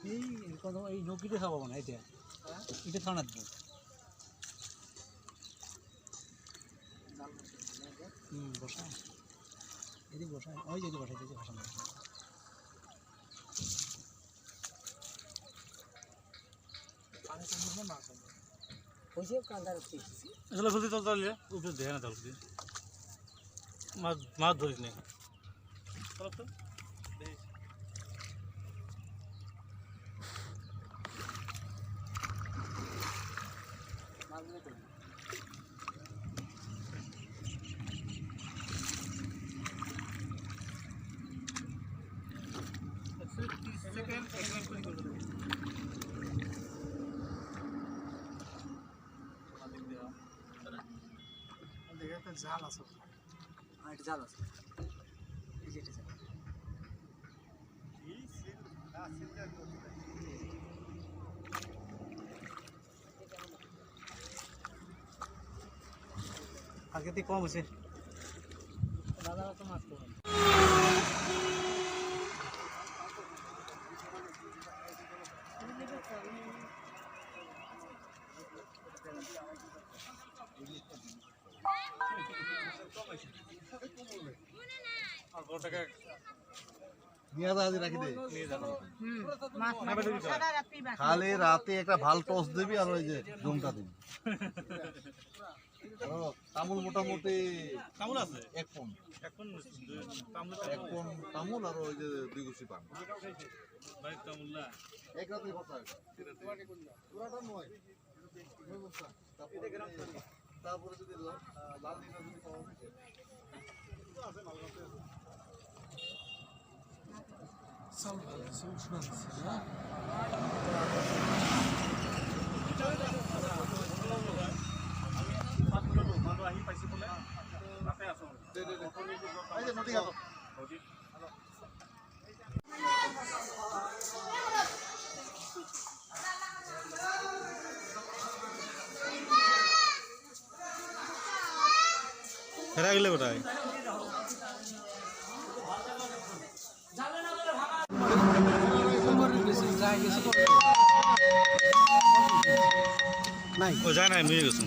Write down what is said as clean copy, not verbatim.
এই কত এই নৌকিতে খাবো না এটা এটা খাওয়া দেবো বসা এদিকে বসা ওই যদি বসাই দিয়েছে ভাষা আসলে খুলতে তো তাহলে উপরে দেখে না তাহলে মাছ মাছ ধরিস নি জাল আছে জাল আছে এই যে জাল আগে থেকে কম আছে দাদা তো মাছ করবেন খালি রাতে একটা ভাল টস দিবি আর ওই যে জমটা দিবি তামুল মোটামুটি তামুল আছে এক পন তামুল আর ওই যে 2 গুছি পান এক রাতে পুরাটা নয় তারপরে যদি লাল দিনা যদি পাওয়া যায় ফেরা গেলে কোথায় নাই ও যায় নাই মিলে গেছে